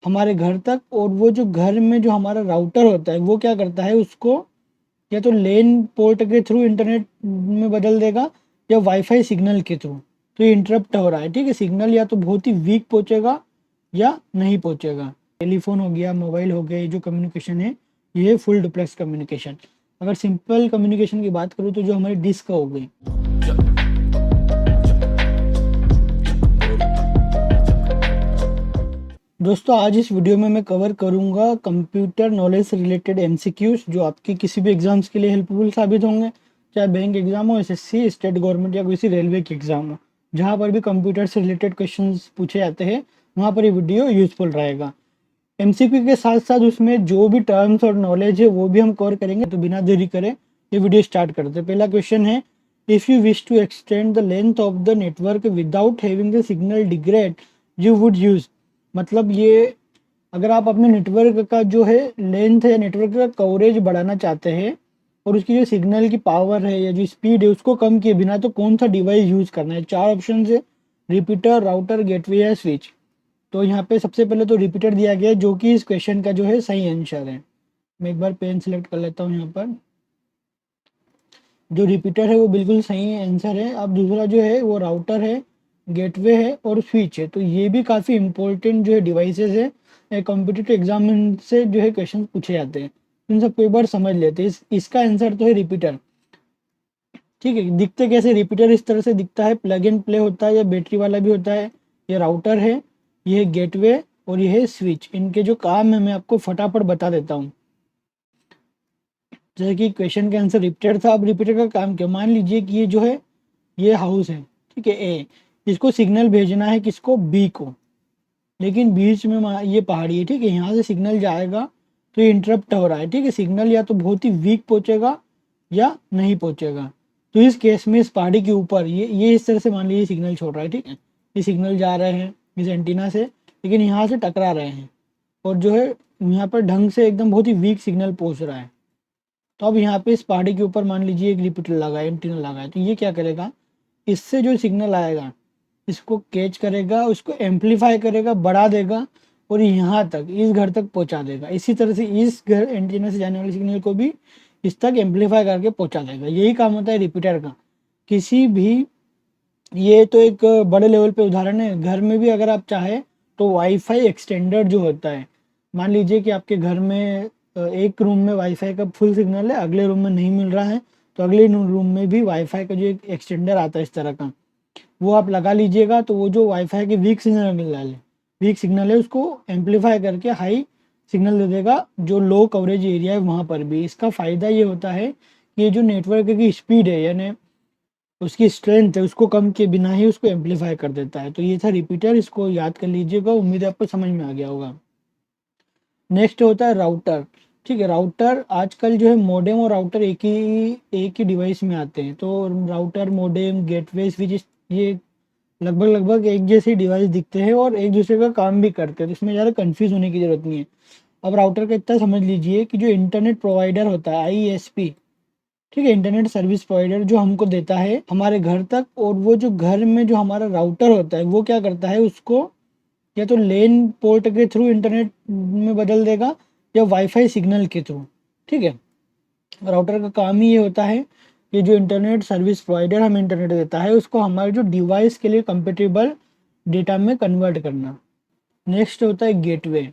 हमारे घर तक, और वो जो घर में जो हमारा राउटर होता है वो क्या करता है, उसको या तो लेन पोर्ट के थ्रू इंटरनेट में बदल देगा या वाईफाई सिग्नल के थ्रू। तो ये इंटरप्ट हो रहा है, ठीक है। सिग्नल या तो बहुत ही वीक पहुंचेगा या नहीं पहुंचेगा। टेलीफोन हो गया, मोबाइल हो गया, ये जो कम्युनिकेशन है ये फुल डुप्लेक्स कम्युनिकेशन। अगर सिंपल कम्युनिकेशन की बात करूँ तो जो हमारी डिस्क हो गई। दोस्तों आज इस वीडियो में मैं कवर करूंगा कंप्यूटर नॉलेज से रिलेटेड एमसीक्यूज जो आपके किसी भी एग्जाम्स के लिए हेल्पफुल साबित होंगे, चाहे बैंक एग्जाम हो, एसएससी, स्टेट गवर्नमेंट या किसी रेलवे के एग्जाम हो। जहां पर भी कंप्यूटर से रिलेटेड क्वेश्चंस पूछे जाते हैं वहां पर ये वीडियो यूजफुल रहेगा। एमसीक्यू के साथ साथ उसमें जो भी टर्म्स और नॉलेज है वो भी हम कवर करेंगे। तो बिना देरी करे ये वीडियो स्टार्ट करते हैं। पहला क्वेश्चन है, if you wish to extend the length of the network without having the signal degrade you would use. मतलब ये, अगर आप अपने नेटवर्क का जो है लेंथ है, नेटवर्क का कवरेज बढ़ाना चाहते हैं और उसकी जो सिग्नल की पावर है या जो स्पीड है उसको कम किए बिना, तो कौन सा डिवाइस यूज करना है। चार ऑप्शन है, रिपीटर, राउटर, गेटवे या स्विच। तो यहाँ पे सबसे पहले तो रिपीटर दिया गया है जो कि इस क्वेश्चन का जो है सही आंसर है। मैं एक बार पेन सिलेक्ट कर लेता हूँ। यहाँ पर जो रिपीटर है वो बिल्कुल सही आंसर है। अब दूसरा जो है वो राउटर है, गेटवे है और स्विच है। तो ये भी काफ़ी इंपॉर्टेंट जो है डिवाइसेस है, कॉम्पिटिटिव एग्जाम से जो है क्वेश्चन पूछे जाते हैं। इन सबको एक बार समझ लेते हैं। इसका आंसर तो है रिपीटर। ठीक है, दिखते कैसे रिपीटर इस तरह से दिखता है, प्लग एंड प्ले होता है या बैटरी वाला भी होता है। ये राउटर है, ये है गेटवे और ये है स्विच। इनके जो काम है मैं आपको फटाफट बता देता हूँ। जैसे कि क्वेश्चन का आंसर रिपीटर था, अब रिपीटर का काम क्या। मान लीजिए कि ये जो है ये हाउस है, ठीक है, ए। इसको सिग्नल भेजना है किसको, बी को। लेकिन बीच में ये पहाड़ी है, ठीक है, यहाँ से सिग्नल जाएगा तो ये इंटरप्ट हो रहा है, ठीक है। सिग्नल या तो बहुत ही वीक पहुंचेगा या नहीं पहुंचेगा। तो इस केस में इस पहाड़ी के ऊपर ये इस तरह से मान लीजिए सिग्नल छोड़ रहा है, ठीक है। ये सिग्नल जा रहे हैं इस एंटीना से, लेकिन यहाँ से टकरा रहे हैं और जो है यहाँ पर ढंग से एकदम बहुत ही वीक सिग्नल पहुंच रहा है। तो अब यहाँ पे इस पहाड़ी के ऊपर मान लीजिए एक रिपीटर लगा है, एंटीना लगा है। तो ये क्या करेगा, इससे जो सिग्नल आएगा इसको कैच करेगा, उसको एम्पलीफाई करेगा, बढ़ा देगा और यहाँ तक इस घर तक पहुँचा देगा। इसी तरह से इस घर एंटीना से जाने वाले सिग्नल को भी इस तक एम्पलीफाई करके पहुँचा देगा। यही काम होता है रिपीटर का। किसी भी, ये तो एक बड़े लेवल पे उदाहरण है। घर में भी अगर आप चाहें तो वाईफाई एक्सटेंडर जो होता है, मान लीजिए कि आपके घर में एक रूम में वाईफाई का फुल सिग्नल है, अगले रूम में नहीं मिल रहा है, तो अगले रूम में भी वाईफाई का जो एक एक्सटेंडर आता है इस तरह का, वो आप लगा लीजिएगा। तो वो जो वाईफाई के वीक सिग्नल है उसको एम्पलीफाई करके हाई सिग्नल दे देगा जो लो कवरेज एरिया है वहाँ पर भी। इसका फ़ायदा ये होता है कि ये जो नेटवर्क की स्पीड है यानी उसकी स्ट्रेंथ है उसको कम किए बिना ही उसको एम्पलीफाई कर देता है। तो ये था रिपीटर, इसको याद कर लीजिएगा। उम्मीद है आपको समझ में आ गया होगा। नेक्स्ट होता है राउटर। ठीक है, राउटर आजकल जो है मॉडेम और राउटर एक ही डिवाइस में आते हैं। तो राउटर, मॉडेम, गेटवे, स्विच, ये लगभग लगभग एक जैसे डिवाइस दिखते हैं और एक दूसरे का काम भी करते हैं। तो इसमें ज़्यादा कंफ्यूज होने की जरूरत नहीं है। अब राउटर का इतना समझ लीजिए कि जो इंटरनेट प्रोवाइडर होता है, आईएसपी, ठीक है, इंटरनेट सर्विस प्रोवाइडर, जो हमको देता है हमारे घर तक, और वो जो घर में जो हमारा राउटर होता है वो क्या करता है, उसको या तो लेन पोर्ट के थ्रू इंटरनेट में बदल देगा या वाईफाई सिग्नल के थ्रू। ठीक है, राउटर का काम ही ये होता है कि जो इंटरनेट सर्विस प्रोवाइडर हमें इंटरनेट देता है उसको हमारे जो डिवाइस के लिए कंपेटेबल डेटा में कन्वर्ट करना। नेक्स्ट होता है गेटवे।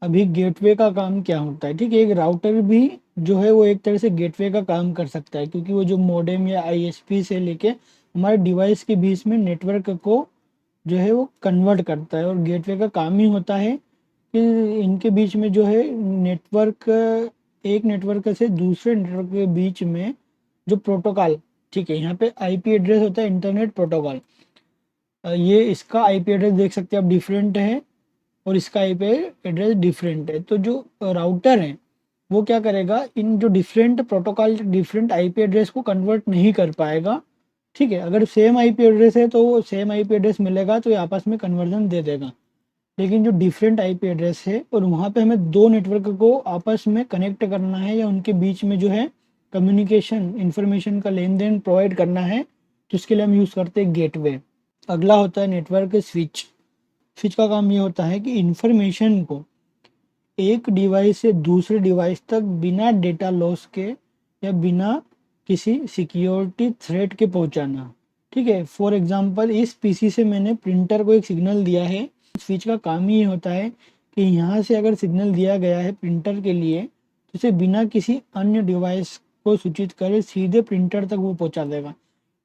अभी गेटवे का काम क्या होता है, ठीक है, एक राउटर भी जो है वो एक तरह से गेटवे का काम कर सकता है, क्योंकि वो जो मॉडेम या आईएसपी से लेके हमारे डिवाइस के बीच में नेटवर्क को जो है वो कन्वर्ट करता है। और गेटवे का काम ही होता है कि इनके बीच में जो है नेटवर्क, एक नेटवर्क से दूसरे नेटवर्क के बीच में जो प्रोटोकॉल, ठीक है, यहाँ पे आईपी एड्रेस होता है, इंटरनेट प्रोटोकॉल। ये इसका आईपी एड्रेस देख सकते हैं आप, डिफरेंट है और इसका आईपी एड्रेस डिफरेंट है। तो जो राउटर है वो क्या करेगा, इन जो different protocol, different IP address को कन्वर्ट नहीं कर पाएगा। ठीक है, अगर सेम आईपी एड्रेस है तो वो सेम आईपी एड्रेस मिलेगा तो ये आपस में कन्वर्जन दे देगा। लेकिन जो डिफरेंट आईपी एड्रेस है और वहाँ पे हमें दो नेटवर्क को आपस में कनेक्ट करना है या उनके बीच में जो है कम्युनिकेशन, इंफॉर्मेशन का लेन देन प्रोवाइड करना है, तो इसके लिए हम यूज़ करते हैं गेटवे। अगला होता है नेटवर्क स्विच। स्विच का काम ये होता है कि इंफॉर्मेशन को एक डिवाइस से दूसरे डिवाइस तक बिना डेटा लॉस के या बिना किसी सिक्योरिटी थ्रेट के पहुंचाना। ठीक है, फॉर एग्जांपल इस पीसी से मैंने प्रिंटर को एक सिग्नल दिया है। स्विच का काम ही होता है कि यहाँ से अगर सिग्नल दिया गया है प्रिंटर के लिए तो इसे बिना किसी अन्य डिवाइस को सूचित करे सीधे प्रिंटर तक वो पहुंचा देगा।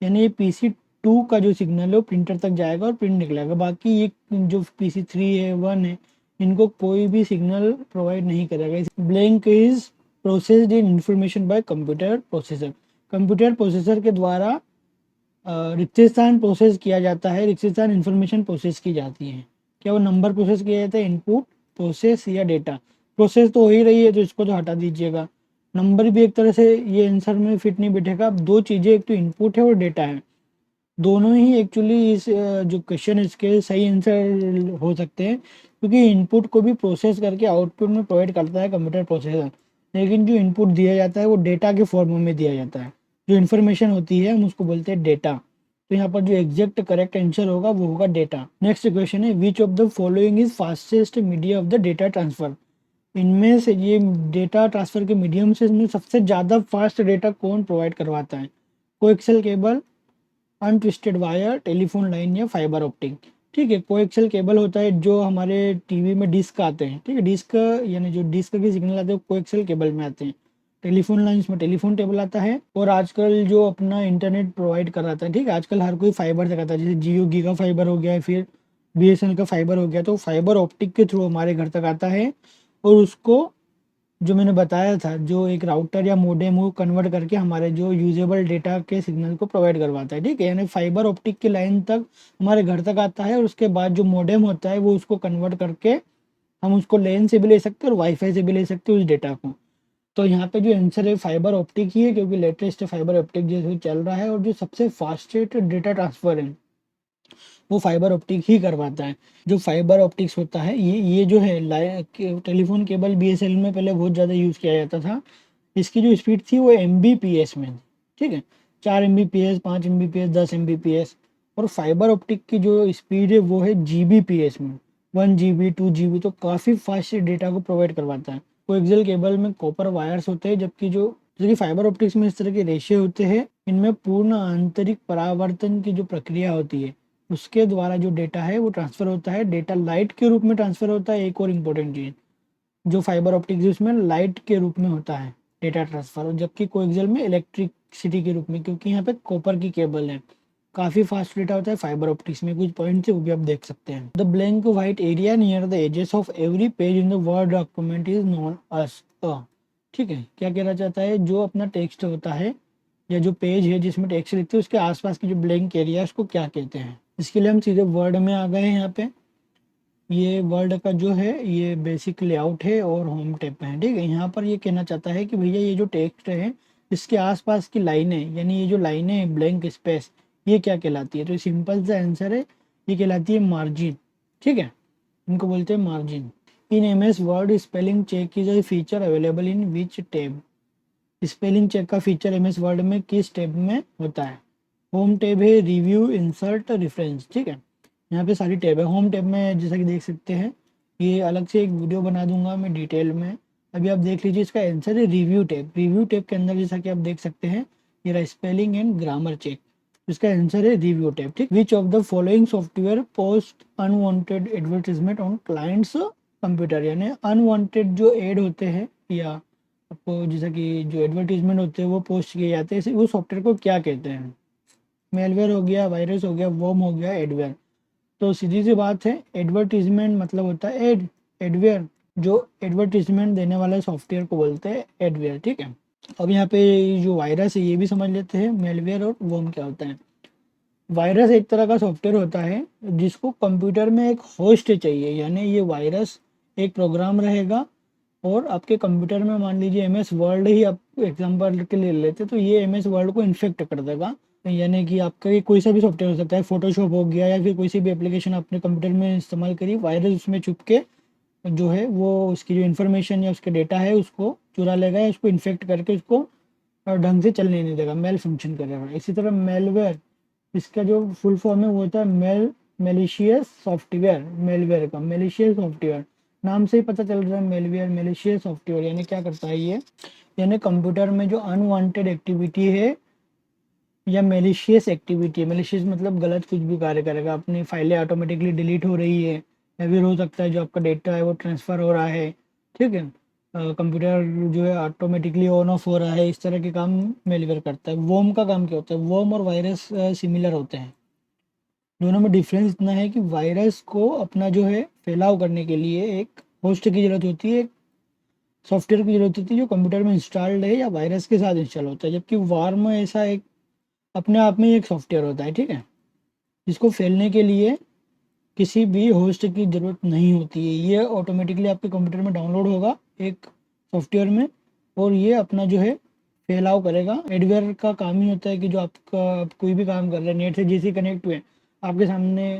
यानी ये PC 2 का जो सिग्नल है वो प्रिंटर तक जाएगा और प्रिंट निकलेगा। बाकी ये जो PC 3 है 1 है इनको कोई भी सिग्नल प्रोवाइड नहीं करेगा। Blank is processed in information bye computer processor. Computer processor के द्वारा रिक्त स्थान प्रोसेस किया जाता है, रिक्त स्थान इंफॉर्मेशन प्रोसेस की जाती है। क्या वो नंबर प्रोसेस किया जाता है, इनपुट प्रोसेस या डेटा प्रोसेस तो हो ही रही है तो इसको तो हटा दीजिएगा। नंबर भी एक तरह से ये आंसर में फिट नहीं बैठेगा। अब दो चीज़ें, एक तो इनपुट है और डेटा है, दोनों ही एक्चुअली इस जो क्वेश्चन इसके सही आंसर हो सकते हैं क्योंकि इनपुट को भी प्रोसेस करके आउटपुट में प्रोवाइड करता है कंप्यूटर प्रोसेसर। लेकिन जो इनपुट दिया जाता है वो डेटा के फॉर्म में दिया जाता है। जो इन्फॉर्मेशन होती है हम उसको बोलते हैं डेटा। तो यहाँ पर जो एग्जैक्ट करेक्ट आंसर होगा वो होगा डेटा। नेक्स्ट क्वेश्चन है which of the following is fastest media of the data transfer. इनमें से ये डेटा ट्रांसफर के मीडियम से इसमें सबसे ज़्यादा फास्ट डेटा कौन प्रोवाइड करवाता है? Coaxial cable, untwisted wire, telephone line या फाइबर ऑप्टिक। ठीक है, कोएक्सियल केबल होता है जो हमारे टीवी में डिस्क आते हैं। ठीक है, डिस्क यानी जो डिस्क के सिग्नल आते हैं वो कोएक्सियल केबल में आते हैं। टेलीफोन लाइन्स में टेलीफोन केबल आता है। और आजकल जो अपना इंटरनेट प्रोवाइड कराता है, ठीक है, आजकल हर कोई फाइबर से करता है, जैसे जियो गीगा फाइबर हो गया है, फिर BSNL का फाइबर हो गया, तो फाइबर ऑप्टिक के थ्रू हमारे घर तक आता है। और उसको जो मैंने बताया था जो एक राउटर या मोडेम वो कन्वर्ट करके हमारे जो यूजेबल डेटा के सिग्नल को प्रोवाइड करवाता है। ठीक है, यानी फाइबर ऑप्टिक की लाइन तक हमारे घर तक आता है और उसके बाद जो मोडेम होता है वो उसको कन्वर्ट करके हम उसको लेन से भी ले सकते हैं और वाईफाई से भी ले सकते हैं उस डेटा को। तो यहाँ पे जो आंसर है फाइबर ऑप्टिक ही है क्योंकि लेटेस्ट फाइबर ऑप्टिक जैसे चल रहा है और जो सबसे फास्टेस्ट डेटा ट्रांसफर है वो फाइबर ऑप्टिक ही करवाता है। जो फाइबर ऑप्टिक्स होता है ये जो है टेलीफोन केबल BSNL में पहले बहुत ज़्यादा यूज़ किया जाता था। इसकी जो स्पीड थी वो MBPS में थी। ठीक है, 4 MBPS, 5 MBPS, 10 MBPS। और फाइबर ऑप्टिक की जो स्पीड है वो है GBPS में, 1 GB 2 GB, तो काफ़ी फास्ट डेटा को प्रोवाइड करवाता है। कोएक्सियल केबल में कॉपर वायर्स होते हैं जबकि जो जैसे कि फाइबर ऑप्टिक्स में इस तरह के रेशे होते हैं। इनमें पूर्ण आंतरिक परावर्तन की जो प्रक्रिया होती है उसके द्वारा जो डेटा है वो ट्रांसफर होता है। डेटा लाइट के रूप में ट्रांसफर होता है। एक और इम्पोर्टेंट चीज़, जो फाइबर ऑप्टिक्स है उसमें लाइट के रूप में होता है डेटा ट्रांसफर, और जबकि कोएक्सियल में इलेक्ट्रिसिटी के रूप में, क्योंकि यहाँ पे कॉपर की केबल है। काफ़ी फास्ट डेटा होता है फाइबर ऑप्टिक्स में। कुछ पॉइंट्स है वो भी आप देख सकते हैं। The blank white area near the edges of every page in the word document is known as a. ठीक है, क्या कहना चाहता है, जो अपना टेक्स्ट होता है या जो पेज है जिसमें टेक्स्ट लिखते हैं उसके आसपास की जो ब्लैंक एरिया है उसको क्या कहते हैं? इसके लिए हम सीधे वर्ड में आ गए हैं। यहाँ पे ये वर्ड का जो है ये बेसिक लेआउट है और होम टैब में है। ठीक है, यहाँ पर ये कहना चाहता है कि भैया ये जो टेक्स्ट है इसके आसपास की लाइनें, यानी ये जो लाइनें हैं ब्लैंक स्पेस, ये क्या कहलाती है? तो सिंपल सा आंसर है, ये कहलाती है मार्जिन। ठीक है, इनको बोलते हैं margin. In MS word spelling check is a feature available in which tab. Spelling check का फीचर MS वर्ड में किस टैब में होता है? होम टैब है, रिव्यू, इंसर्ट, रेफरेंस। ठीक है, यहाँ पे सारी टैब है। होम टैब में जैसा कि देख सकते हैं, ये अलग से एक वीडियो बना दूंगा मैं डिटेल में, अभी आप देख लीजिए। इसका आंसर है रिव्यू टैब। रिव्यू टैब के अंदर जैसा कि आप देख सकते हैं ये रहा स्पेलिंग एंड ग्रामर चेक, इसका आंसर है रिव्यू टैब। ठीक, which of the following software post unwanted advertisement on clients computer. यानी अनवांटेड जो एड होते हैं या आपको जैसा कि जो एडवर्टीजमेंट होते हैं वो पोस्ट किए जाते हैं, वो सॉफ्टवेयर को क्या कहते हैं? मेलवेयर हो गया, वायरस हो गया, वर्म हो गया, एडवेयर। तो सीधी सी बात है, एडवर्टीजमेंट मतलब होता है एडवेयर। जो एडवर्टीजमेंट देने वाले सॉफ्टवेयर को बोलते हैं एडवेयर। ठीक है, अब यहाँ पे जो वायरस है ये भी समझ लेते हैं, मेलवेयर और वर्म क्या होता है। वायरस एक तरह का सॉफ्टवेयर होता है जिसको कंप्यूटर में एक होस्ट चाहिए, यानी ये वायरस एक प्रोग्राम रहेगा और आपके कंप्यूटर में मान लीजिए MS वर्ड ही आप एग्जांपल के लिए लेते तो ये MS वर्ड को इन्फेक्ट कर देगा। यानी कि आपका ये कोई सा भी सॉफ्टवेयर हो सकता है, फोटोशॉप हो गया या फिर कोई सी भी एप्लीकेशन अपने कंप्यूटर में इस्तेमाल करी, वायरस उसमें छुप के जो है वो उसकी जो इन्फॉर्मेशन या उसके डेटा है उसको चुरा लेगा या उसको इन्फेक्ट करके उसको ढंग से चलने नहीं देगा, मेल फंक्शन करेगा। इसी तरह मेलवेयर, इसका जो फुल फॉर्म है वो होता है मेल मेलिशियस सॉफ्टवेयर, मेलवेयर का मेलिशियस सॉफ्टवेयर, नाम से ही पता चल रहा है मेलवेयर, मेलिशियस सॉफ्टवेयर यानी क्या करता है ये, यानी कंप्यूटर में जो अनवांटेड एक्टिविटी है या मेलिशियस एक्टिविटी है, मेलिशियस मतलब गलत कुछ भी कार्य करेगा, अपनी फाइलें ऑटोमेटिकली डिलीट हो रही है, या फिर हो सकता है जो आपका डेटा है वो ट्रांसफ़र हो रहा है, ठीक है, कंप्यूटर जो है ऑटोमेटिकली ऑन ऑफ हो रहा है, इस तरह के काम मेलवेयर करता है। वॉर्म का काम क्या होता है, वॉर्म और वायरस सिमिलर होते हैं, दोनों में डिफरेंस इतना है कि वायरस को अपना जो है फैलाव करने के लिए एक होस्ट की ज़रूरत होती है, एक सॉफ्टवेयर की ज़रूरत होती है जो कंप्यूटर में इंस्टॉल्ड है या वायरस के साथ इंस्टॉल होता है, जबकि वार्म ऐसा एक अपने आप में ही एक सॉफ्टवेयर होता है, ठीक है, जिसको फैलने के लिए किसी भी होस्ट की ज़रूरत नहीं होती है, ये ऑटोमेटिकली आपके कंप्यूटर में डाउनलोड होगा एक सॉफ्टवेयर में, और ये अपना जो है फैलाव करेगा। एडवेयर का काम ही होता है कि जो आपका आप कोई भी काम कर रहे हैं नेट से जैसे कनेक्ट हुए आपके सामने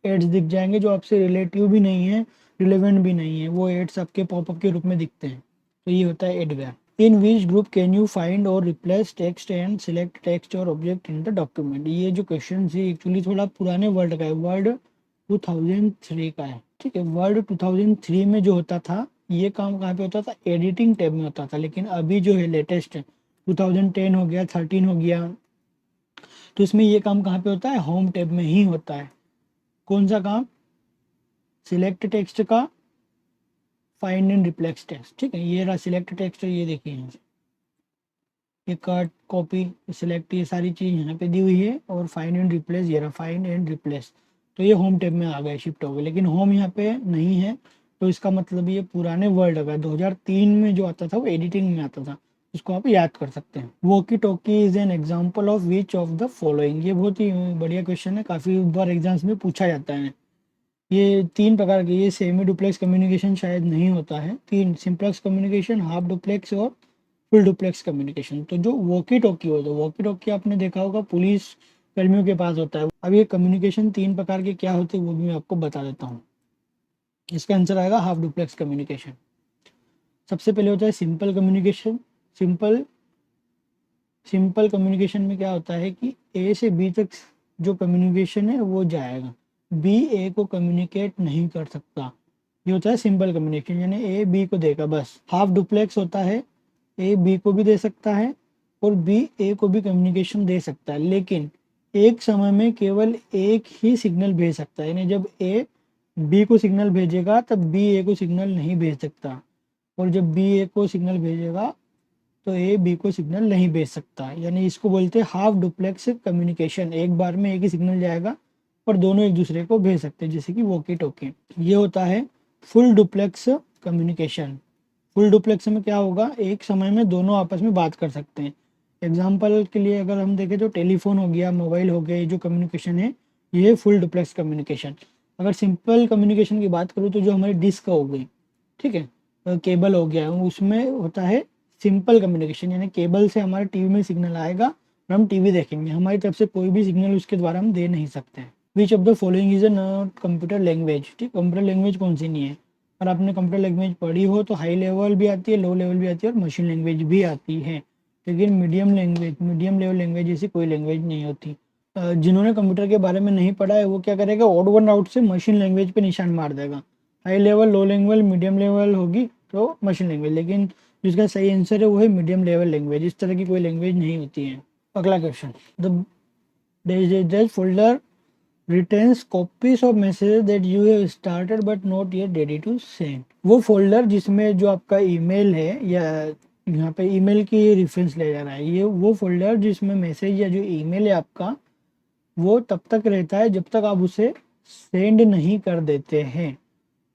एड्स दिख जाएंगे जो आपसे रिलेटिव भी नहीं है, रिलेवेंट भी नहीं है, वो एड्स आपके पॉपअप के रूप में दिखते हैं, तो ये होता है adware. In which group can you find और replace text and select text और ऑब्जेक्ट इन द डॉक्यूमेंट। ये जो क्वेश्चन है एक्चुअली थोड़ा पुराने वर्ल्ड का है, वर्ल्ड 2003 का है, ठीक है, वर्ल्ड 2003 में जो होता था ये काम कहाँ पे होता था, एडिटिंग टैब में होता था, लेकिन अभी जो है लेटेस्ट 2010 हो गया, 13 हो गया, तो इसमें ये काम कहाँ पे होता है, होम टैब में ही होता है। कौन सा काम, सिलेक्ट टेक्स्ट का फाइंड एंड रिप्लेस टेक्स्ट, ठीक है, ये रहा सिलेक्ट टेक्स्ट, ये देखिए यहाँ ये कट कॉपी सिलेक्ट ये सारी चीज़ यहाँ पे दी हुई है, और फाइंड एंड रिप्लेस ये रहा फाइंड एंड रिप्लेस, तो ये होम टैब में आ गए, शिफ्ट हो गए, लेकिन होम यहाँ पे नहीं है, तो इसका मतलब ये पुराने वर्ल्ड का 2003 में जो आता था वो एडिटिंग में आता था, इसको आप याद कर सकते हैं। Walkie talkie is an example of which of the following, ये बहुत ही बढ़िया क्वेश्चन है, काफ़ी बार एग्जाम्स में पूछा जाता है। ये तीन प्रकार के, ये सेमी डुप्लेक्स कम्युनिकेशन शायद नहीं होता है, तीन, सिंप्लेक्स कम्युनिकेशन, हाफ डुप्लेक्स और फुल डुप्लेक्स कम्युनिकेशन। तो जो वॉकी टॉकी होता है, वॉकी टॉकी आपने देखा होगा पुलिस कर्मियों के पास होता है। अब ये कम्युनिकेशन तीन प्रकार के क्या होते हैं वो भी मैं आपको बता देता हूँ। इसका आंसर आएगा हाफ डुप्लेक्स कम्युनिकेशन। सबसे पहले होता है सिंपल कम्युनिकेशन। सिंपल कम्युनिकेशन में क्या होता है कि ए से बी तक जो कम्युनिकेशन है वो जाएगा, बी ए को कम्युनिकेट नहीं कर सकता, ये होता है सिंपल कम्युनिकेशन, यानी ए बी को देगा बस। हाफ डुप्लेक्स होता है, ए बी को भी दे सकता है और बी ए को भी कम्युनिकेशन दे सकता है, लेकिन एक समय में केवल एक ही सिग्नल भेज सकता है, यानी जब ए बी को सिग्नल भेजेगा तब बी ए को सिग्नल नहीं भेज सकता, और जब बी ए को सिग्नल भेजेगा तो ए बी को सिग्नल नहीं भेज सकता, यानी इसको बोलते हैं हाफ डुप्लेक्स कम्युनिकेशन, एक बार में एक ही सिग्नल जाएगा और दोनों एक दूसरे को भेज सकते हैं, जैसे कि वॉकी टॉकी। ये होता है full duplex communication. Full duplex में क्या होगा, एक समय में दोनों आपस में बात कर सकते हैं। एग्जाम्पल के लिए अगर हम देखें तो टेलीफोन हो गया, मोबाइल हो गया, ये जो कम्युनिकेशन है ये है फुल डुप्लेक्स कम्युनिकेशन। अगर सिंपल कम्युनिकेशन की बात करूँ तो जो हमारी डिस्क हो गई, ठीक है, केबल हो गया, उसमें होता है सिंपल कम्युनिकेशन, यानी केबल से हमारे टीवी में सिग्नल आएगा और हम टीवी देखेंगे, हमारी तरफ से कोई भी सिग्नल उसके द्वारा हम दे नहीं सकते। Which of the following is a not computer language, ठीक, कंप्यूटर लैंग्वेज कौन सी नहीं है। अगर आपने कंप्यूटर लैंग्वेज पढ़ी हो तो हाई लेवल भी आती है, लो लेवल भी आती है और मशीन लैंग्वेज भी आती है, लेकिन मीडियम लेवल लैंग्वेज जैसी कोई लैंग्वेज नहीं होती। जिन्होंने कंप्यूटर के बारे में नहीं पढ़ा है वो क्या करेगा, ऑड वन आउट से मशीन लैंग्वेज पे निशान मार देगा, high level, low level, medium level होगी तो मशीन लैंग्वेज, लेकिन जिसका सही आंसर है वो है मीडियम लेवल लैंग्वेज, इस तरह की कोई लैंग्वेज नहीं होती है। अगला question, the folder retains copies of message that you have started but not yet ready to send. वो फोल्डर जिसमें जो आपका ईमेल है, या यहाँ पे ईमेल की रेफरेंस ले जा रहा है, ये वो फोल्डर जिसमें मैसेज या जो ईमेल है आपका वो तब तक रहता है जब तक आप उसे सेंड नहीं कर देते हैं।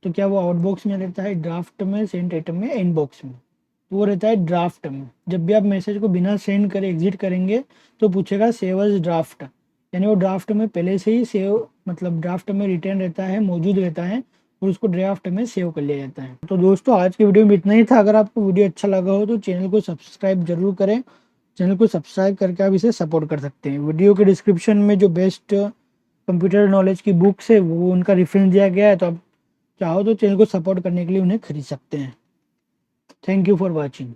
तो क्या वो आउटबॉक्स में रहता है, ड्राफ्ट में, सेंड आइटम में, इनबॉक्स में, तो वो रहता है ड्राफ्ट में। जब भी आप मैसेज को बिना सेंड करे एग्जिट करेंगे तो पूछेगा सेव एज ड्राफ्ट, यानी वो ड्राफ्ट में पहले से ही सेव, मतलब ड्राफ्ट में रिटर्न रहता है, मौजूद रहता है, और उसको ड्राफ्ट में सेव कर लिया जाता है। तो दोस्तों आज की वीडियो में इतना ही था। अगर आपको वीडियो अच्छा लगा हो तो चैनल को सब्सक्राइब जरूर करें, चैनल को सब्सक्राइब करके आप इसे सपोर्ट कर सकते हैं। वीडियो के डिस्क्रिप्शन में जो बेस्ट कंप्यूटर नॉलेज की बुक्स है वो उनका रेफरेंस दिया गया है, तो आप चाहो तो चैनल को सपोर्ट करने के लिए उन्हें खरीद सकते हैं। Thank you for watching.